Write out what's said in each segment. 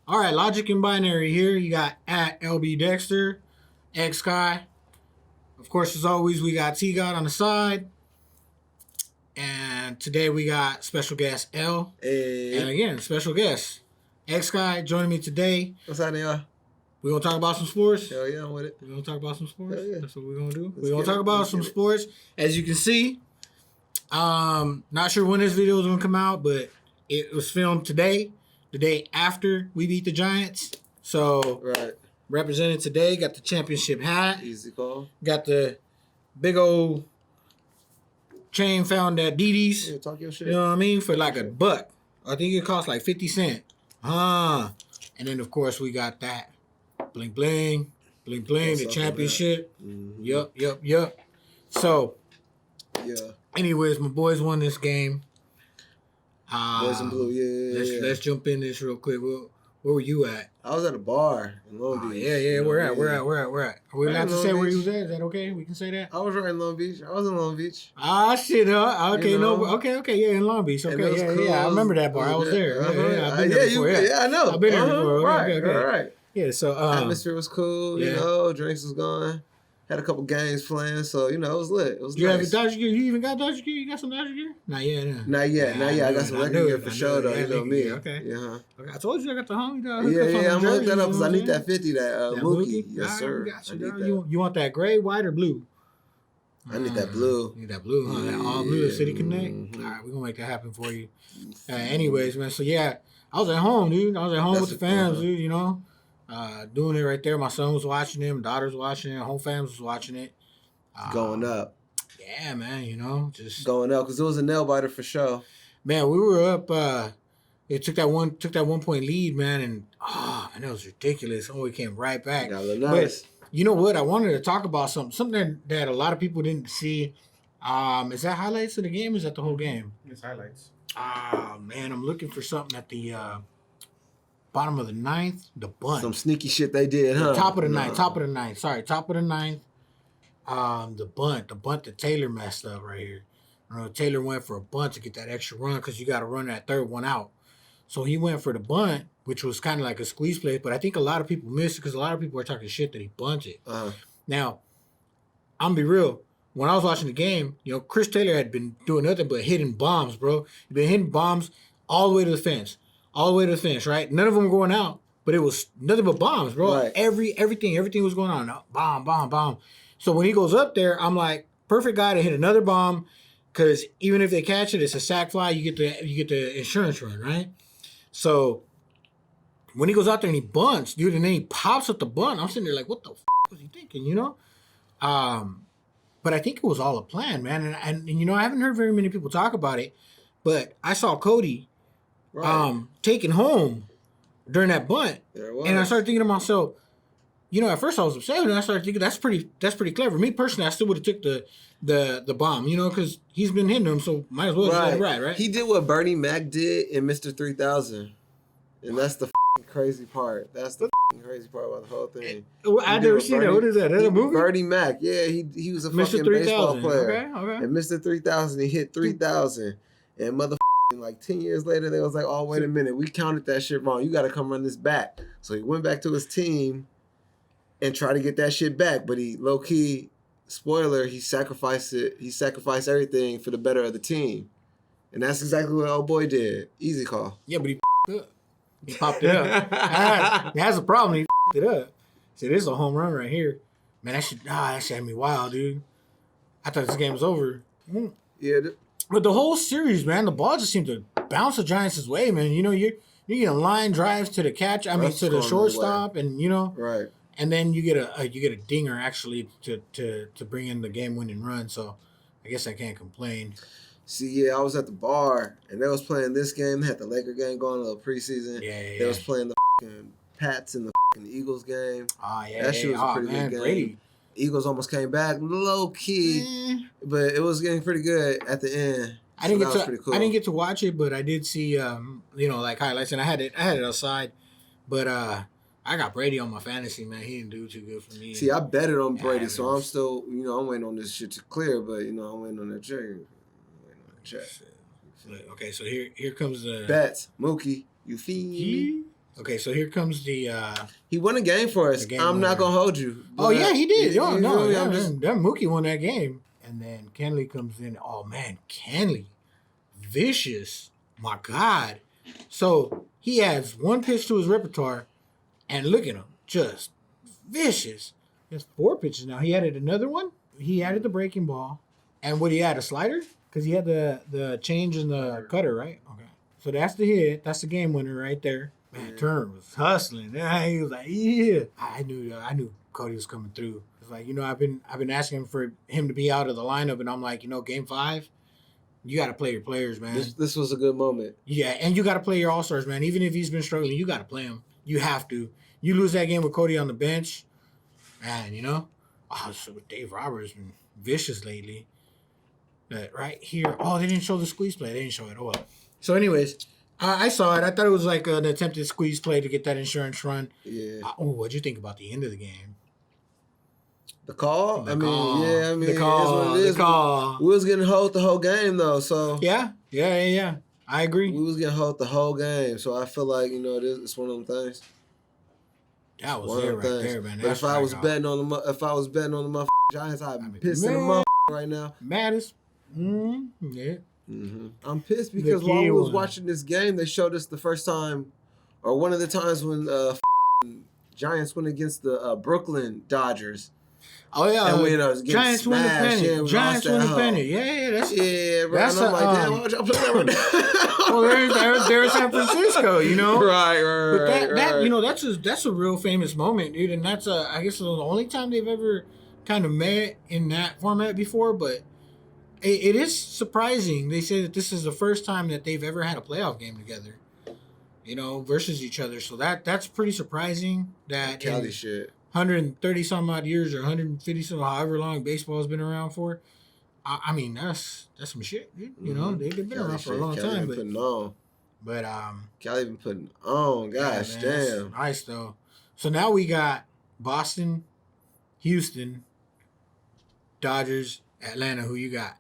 All right, Logic and Binary here. You got at LB Dexter, JxSky. Of course, as always, we got T-God on the side. And today we got special guest L. Hey. And again, special guest JxSky joining me today. What's happening, y'all? We're going to talk about some sports. Hell yeah, I'm with it. We're going to talk about some sports. Hell yeah. That's what we're going to do. Let's We're going to get talk it. about Let's some get it. sports. As you can see, not sure when this video is going to come out, but it was filmed today, the day after we beat the Giants. So, Right. represented today, got the championship hat, Easy call. got the big old chain found at Didi's. Yeah, talk your shit. You know what I mean? For like $1. I think it cost like 50 cents. And then, of course, we got that bling, bling, bling, bling, What's the up with championship. Mm-hmm. Yup. So, Yeah. anyways, my boys won this game. Boys in blue, yeah. Let's jump in this real quick. Where were you at? I was at a bar in Long Oh, Beach. yeah. You know, We're at. Are we allowed to Long say where Beach. you was at? Is that okay? We can say that? I was right in Long Beach. I was in Long Beach. Ah, shit, huh? Okay, You know? okay, yeah, in Long Beach. And Okay, it was yeah, cool. I remember that bar. I was there. Uh-huh. Yeah, I've been there before. Yeah, I know. I've been there before. Right, Okay. right. Yeah, so Atmosphere was cool, yeah. you know, drinks was going. Had a couple games playing, so, you know, it was lit. It was you have a nice. Dodger gear? You even got Dodger gear? You got some Dodger gear? Not yet. Not yet. I got some regular gear for sure, though. Yeah, You know liquor me. gear, okay. Yeah. Okay, I told you I got the homie dog. Yeah, I'm gonna hook that up because I need that 50, that Mookie. Yes, Alright, sir. we got you, I need dog. that. You want that gray, white, or blue? I need that blue. You need that blue, huh? That all blue, the City Connect? Mhm. All right, we're going to make that happen for you. Anyways, man, so yeah, I was at home, dude. I was at home with the fams, dude, you know. Doing it right there. My son was watching it. My daughter's watching it. Whole fam was watching it. Going up. Yeah, man, you know, just Going up because it was a nail biter for sure. man, we were up. It took that 1 point lead, man, and man, that was ridiculous. Oh, we came right back. Got a little nice. But you know what? I wanted to talk about something that a lot of people didn't see. Is that highlights of the game? Or is that the whole game? It's highlights. Man, I'm looking for something at the bottom of the ninth. The bunt. Some sneaky shit they did, huh? Top of the ninth. Sorry, top of the ninth. The bunt that Taylor messed up right here. Taylor went for a bunt to get that extra run because you got to run that third one out. So he went for the bunt, which was kind of like a squeeze play, but I think a lot of people missed it because a lot of people are talking shit that he bunted. Now, I'm gonna be real. When I was watching the game, you know, Chris Taylor had been doing nothing but hitting bombs, bro. He'd been hitting bombs all the way to the fence. Right? None of them were going out, but it was nothing but bombs, bro. Right. Everything was going on. Bomb. So when he goes up there, I'm like, perfect guy to hit another bomb, because even if they catch it, it's a sack fly. You get the insurance run, right? So when he goes out there and he bunts, dude, and then he pops up the bunt, I'm sitting there like, what the was he thinking, you know? But I think it was all a plan, man. And you know, I haven't heard very many people talk about it, but I saw Cody taken home during that bunt, and I started thinking to myself, you know, at first I was upset, and I started thinking that's pretty clever. Me personally, I still would have took the bomb, you know, because he's been hitting them, so might as well just let him ride, right? He did what Bernie Mac did in Mr. 3000, and that's the crazy part. That's the crazy part about the whole thing. I've never seen that. What is that? That's a movie? Bernie Mac, yeah, he was a Mr. fucking 3000. baseball player. Okay. And Mr. 3000, he hit 3,000, and like 10 years later, they was like, oh, wait a minute, we counted that shit wrong. You got to come run this back. So he went back to his team and tried to get that shit back, but he low-key, spoiler, he sacrificed it. He sacrificed everything for the better of the team. And that's exactly what old boy did. Easy call. Yeah, but he up. He popped it up. He has a problem. He it up. See, this is a home run right here. Man, that shit had me wild, dude. I thought this game was over. Yeah. But the whole series, man, the ball just seemed to bounce the Giants' way, man. You know, you're getting line drives to the catch. I mean, to the shortstop, and you know, right. And then you get a dinger actually to bring in the game-winning run. So I guess I can't complain. See, yeah, I was at the bar and they was playing this game. They had the Laker game going, a little preseason. Yeah. They was playing the fucking Pats and the fucking Eagles game. That shit was a pretty good game. Brady. Eagles almost came back low key, but it was getting pretty good at the end. I didn't get to watch it, but I did see you know, like highlights, and I had it outside, but I got Brady on my fantasy, man. He didn't do too good for me. See, I betted on Brady, so I'm still, you know, I'm waiting on this shit to clear, but you know, I'm waiting on that check. Okay, so here comes the bets. Mookie, you feel me? Okay, so here comes the. He won a game for us. The game I'm not winner. gonna hold you. Oh yeah, he did. You No, feel no, me? yeah, I'm just that Mookie won that game, and then Kenley comes in. Oh man, Kenley, vicious. My God. So he adds one pitch to his repertoire, and look at him, just vicious. He has 4 pitches now. He added another one. He added the breaking ball, and what he add, a slider? Because he had the change in the cutter, right? Okay. So that's the hit. That's the game winner right there. Man, Turner was hustling. Yeah, he was like, yeah. I knew Cody was coming through. It's like, I've been asking for him to be out of the lineup, and I'm like, Game 5, you got to play your players, man. this was a good moment. Yeah, and you got to play your all-stars, man. Even if he's been struggling, you got to play him. You have to. You lose that game with Cody on the bench, man, so Dave Roberts been vicious lately. But right here, they didn't show the squeeze play. They didn't show it. Oh, well. So anyways, I saw it. I thought it was like an attempted squeeze play to get that insurance run. Yeah. What'd you think about the end of the game? The call? The call. The call. We was getting hold the whole game though, so Yeah. I agree. we was getting hold the whole game, so I feel like it's one of them things. That was it right there, man. But if I was betting on the motherfucking Giants, I'd be pissed in the motherfucker right now. Maddest. Yeah. Mm-hmm. I'm pissed because while we was watching this game, they showed us the first time, or one of the times when Giants went against the Brooklyn Dodgers. Oh yeah, and we was getting Giants win the pennant. Yeah, Giants win the pennant. Yeah, that's bro. That's and I'm like, damn, why would y'all play that right now? Well, there's San Francisco, Right. But that's a real famous moment, dude, and that's I guess the only time they've ever kind of met in that format before. But it is surprising. They say that this is the first time that they've ever had a playoff game together, versus each other. So that's pretty surprising. That Cali shit. 130 some odd years or 150 some, however long baseball's been around for. I mean, that's some shit, dude. They've been around for a long time. But Cali been putting on. Gosh, damn. Nice though. So now we got Boston, Houston, Dodgers, Atlanta. Who you got?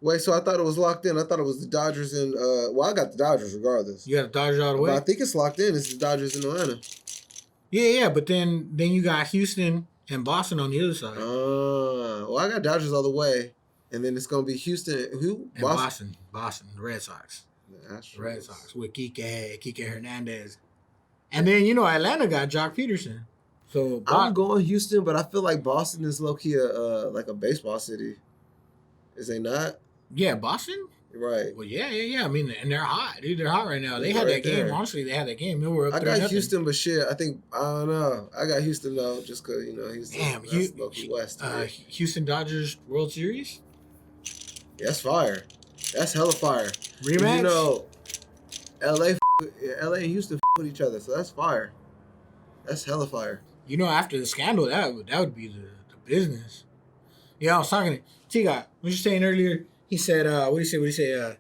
Wait, so I thought it was locked in. I thought it was the Dodgers and I got the Dodgers regardless. You got the Dodgers all the way? But I think it's locked in. It's the Dodgers in Atlanta. Yeah, but then you got Houston and Boston on the other side. I got Dodgers all the way, and then it's gonna be Houston. Who? And Boston, the Red Sox. The Red Sox with Kike Hernandez, and then Atlanta got Jock Peterson. So I'm going Houston, but I feel like Boston is low key like a baseball city. Is they not? Yeah, Boston. Right. Well, yeah. I mean, and they're hot, dude. They're hot right now. They had that game. Honestly, they had that game. They were up 3-0. I got Houston, but shit, I don't know. I got Houston though, just because Houston. Damn, West. Houston Dodgers World Series. Yeah, that's fire. That's hella fire. Rematch. LA and Houston with each other, so that's fire. That's hella fire. After the scandal, that would be the business. Yeah, I was talking to T-Got. What you saying earlier? He said, what did he say?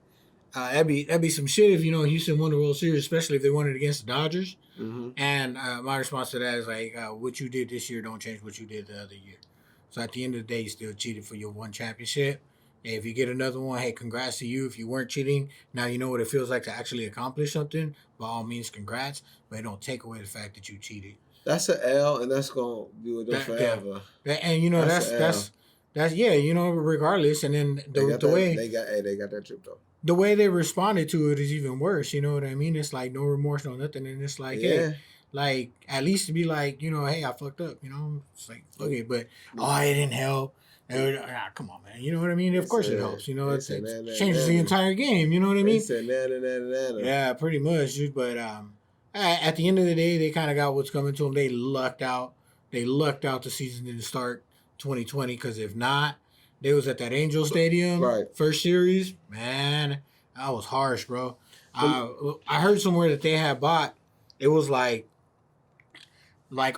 That'd be some shit if, Houston won the World Series, especially if they won it against the Dodgers. Mm-hmm. And my response to that is like, what you did this year don't change what you did the other year. So at the end of the day, you still cheated for your one championship. And if you get another one, hey, congrats to you. If you weren't cheating, now you know what it feels like to actually accomplish something. By all means, congrats. But it don't take away the fact that you cheated. That's an L, and that's going to be with them forever. And, that's regardless. And then the way they got that trip though. The way they responded to it is even worse. You know what I mean? It's like no remorse, no nothing, and it's like, hey, like at least to be like, hey, I fucked up. It's like fuck it, but it didn't help. Come on, man. You know what I mean? Of course it helps. It changes the entire game. You know what I mean? Yeah, pretty much, dude. But at the end of the day, they kind of got what's coming to them. They lucked out. The season didn't start 2020 because if not, they was at that Angel Stadium first series. Man, that was harsh, bro. I heard somewhere that they had bought. It was like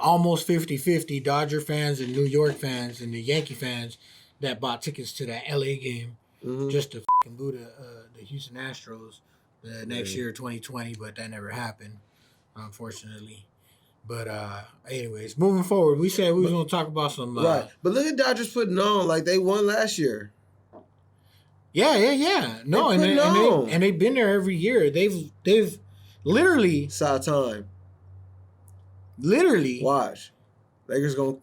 almost 50-50 Dodger fans and New York fans and the Yankee fans that bought tickets to that LA game just to fucking boo the Houston Astros the next year, 2020. But that never happened, unfortunately. But anyways, moving forward, we said we was gonna talk about some but look at Dodgers putting on like they won last year. Yeah. No, and they've been there every year. They've literally saw time. Literally. Watch. Lakers gonna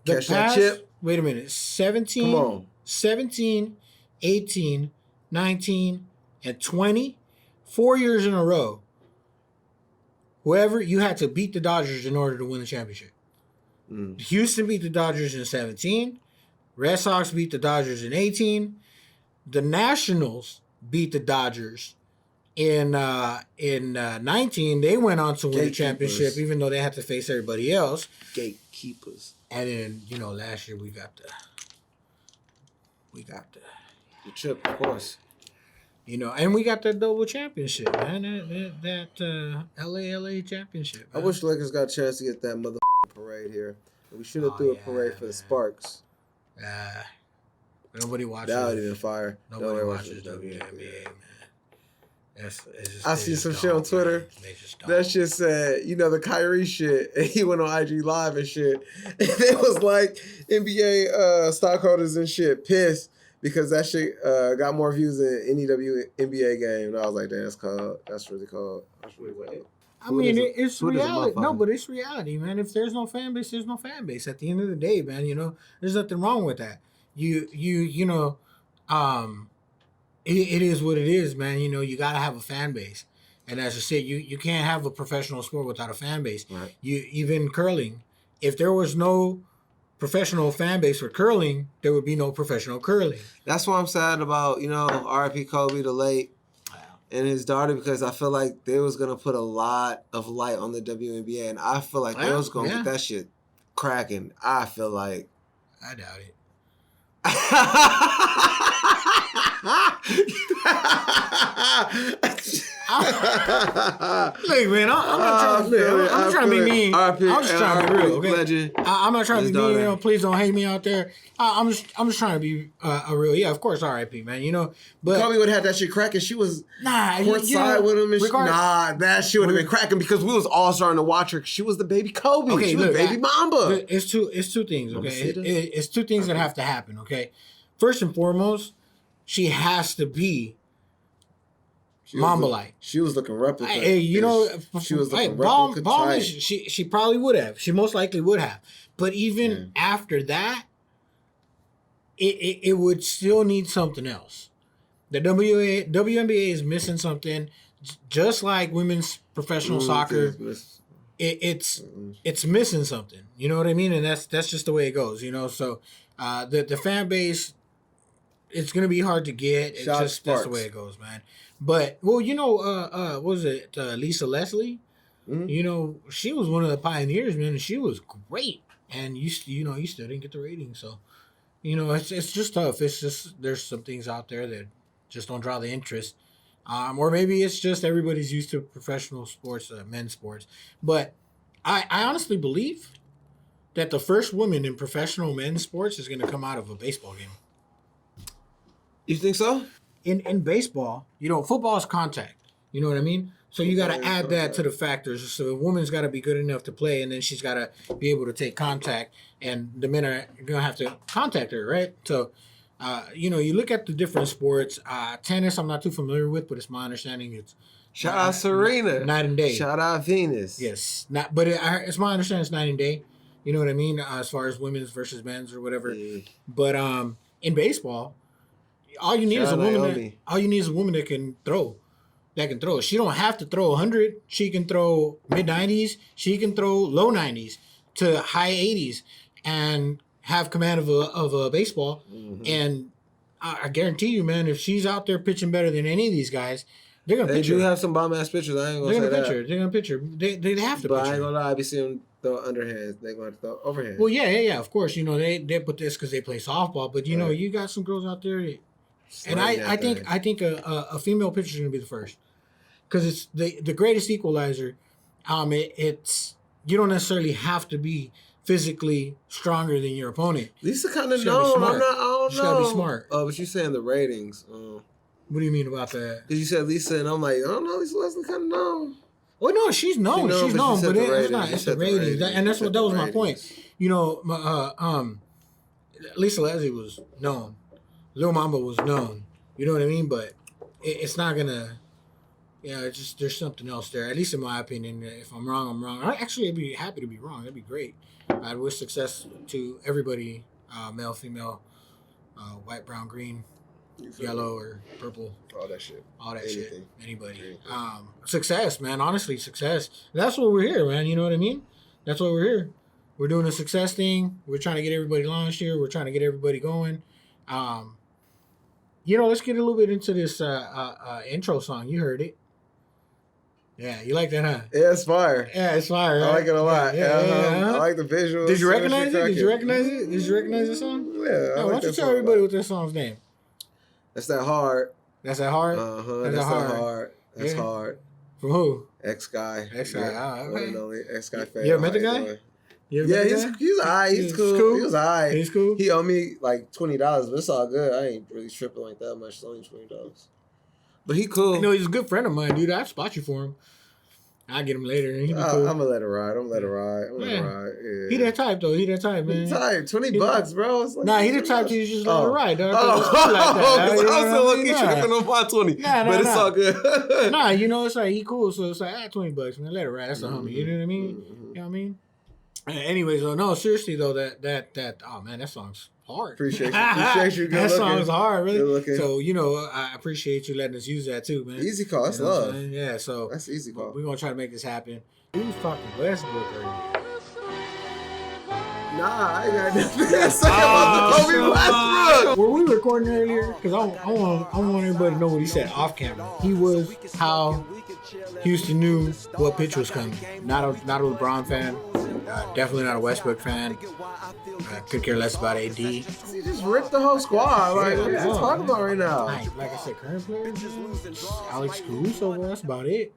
catch that chip. Wait a minute. 17, Come on. 17, 18, 19, and 20. 4 years in a row. Whoever, you had to beat the Dodgers in order to win the championship. Houston beat the Dodgers in 17. Red Sox beat the Dodgers in 18. The Nationals beat the Dodgers in 19. They went on to win the championship, even though they had to face everybody else. Gatekeepers. And then, last year we got the chip, of course. And we got that double championship, man. That LA championship. Man. I wish the Lakers got a chance to get that motherfucking parade here. We should have threw a parade for the Sparks. Nobody watches. That would have been fire. Nobody watches WNBA, man. I see some shit on Twitter. That shit said, the Kyrie shit, and he went on IG Live and shit. And it was like NBA stockholders and shit pissed because that shit got more views than any WNBA game. And I was like, damn, that's cold. That's really cold. That's really cold. I mean, it's reality. No, but it's reality, man. If there's no fan base, there's no fan base. At the end of the day, man, there's nothing wrong with that. It is what it is, man. You gotta have a fan base, and as I said, you can't have a professional sport without a fan base. Right. Even curling, if there was no professional fan base for curling, there would be no professional curling. That's why I'm sad about R.I.P. Kobe the late and his daughter, because I feel like they was gonna put a lot of light on the WNBA, and I feel like they was gonna get that shit cracking. I feel like I doubt it. Look, man, I'm trying to be mean. I'm just trying to be real, okay? I'm not trying to be mean. Please don't hate me out there. I'm just trying to be a real. Yeah, of course, R.I.P. Man. But Kobe would have had that shit cracking. She was courtside with him, and that shit would have been cracking because we was all starting to watch her. She was the baby Kobe. Okay, she was baby Mamba. It's two things. Okay, it's two things that have to happen. Okay, first and foremost, she has to be Mamba-like. She was looking replica. She was looking replica tight. She probably would have. She most likely would have. But even after that, it would still need something else. The WNBA is missing something, just like women's professional soccer. It's missing something. You know what I mean? And that's just the way it goes. So the fan base, it's gonna be hard to get. It's just that's the way it goes, man. But what was it Lisa Leslie? Mm-hmm. She was one of the pioneers, man, and she was great. And you still didn't get the rating, so it's just tough. It's just there's some things out there that just don't draw the interest, or maybe it's just everybody's used to professional sports, men's sports. But I honestly believe that the first woman in professional men's sports is going to come out of a baseball game. You think so? In baseball, football is contact. You know what I mean? So you got to add that to the factors. So a woman's got to be good enough to play, and then she's got to be able to take contact, and the men are going to have to contact her, right? So, you look at the different sports. Tennis, I'm not too familiar with, but it's my understanding it's shout out Serena, night and day. Shout out Venus. Yes, it's my understanding it's night and day. You know what I mean? As far as women's versus men's or whatever. Yeah. But in baseball, all you need is a woman. All you need is a woman that can throw. She don't have to throw 100. She can throw mid-90s. She can throw low 90s to high 80s and have command of a baseball. Mm-hmm. And I guarantee you, man, if she's out there pitching better than any of these guys, they're gonna pitch her. They do have some bomb-ass pitchers. I ain't gonna say that. They're gonna pitch her. They have to. But pitch I ain't gonna lie. I be seeing them throw underhands. They're gonna have to throw overhands. Well, yeah. Of course, they put this because they play softball. But you got some girls out there. And I think a female pitcher is going to be the first, because it's the greatest equalizer. It's you don't necessarily have to be physically stronger than your opponent. Lisa kind of known. I don't know. She's got to be smart. Oh, but you're saying the ratings. What do you mean about that? Because you said Lisa, and I'm like, I don't know. Lisa Leslie kind of known. Well, no, she's known. She's known, but it's not. It's the ratings, and that was my point. Lisa Leslie was known. Lil Mamba was known. You know what I mean? But it's not gonna. Yeah, it's just there's something else there. At least in my opinion. If I'm wrong, I'm wrong. I'd be happy to be wrong. That'd be great. I'd wish success to everybody, male, female, white, brown, green, yellow, or purple. All that shit. All that Anything. shit. Anybody. Anything. Success, man. Honestly, success. That's what we're here, man. You know what I mean? That's why we're here. We're doing a success thing. We're trying to get everybody launched here. We're trying to get everybody going. Let's get a little bit into this intro song. You heard it. Yeah, you like that, huh? Yeah, it's fire. Yeah, it's fire. Right? I like it a lot. Yeah. I like the visuals. Did you recognize it? Did you recognize the song? Yeah. Why don't you tell everybody what that song's name? That's that hard. That's that hard? That's that hard. That's hard. From who? JxSky. JxSky. One and only JxSky fan. You ever met the guy? Yeah, he's alright. He's cool. He was alright. He's cool. He owed me like $20, but it's all good. I ain't really tripping like that much. It's only $20. But he cool. You know, he's a good friend of mine, dude. I'd spot you for him. I'll get him later. He'd be cool. I'm gonna let it ride. Yeah. He that type though. He that type, man. He type. $20, bro. It's like nah, he the type to just let it ride, dog. I was still looking tripping on my 20. Nah, but it's all good. Nah, it's like he cool, so it's like $20, man. Let it ride. That's a homie. You know what I mean? Mm-hmm. You know what I mean? Anyways, no, seriously though, that oh man, that song's hard. Appreciate you. That song's hard, really. Good looking. So I appreciate you letting us use that too, man. Easy call. That's love. Yeah, so that's easy call. We're gonna try to make this happen. We was talking Westbrook earlier. Nah, I got nothing to say about the Kobe Westbrook. Were we recording earlier? Because I want everybody to know what he said off camera. He was how Houston knew what pitch was coming. Not a LeBron fan. Definitely not a Westbrook fan. Could care less about AD. He just ripped the whole squad. Like, what are you talking about right now? Like I said, current players, Alex Caruso, that's about it.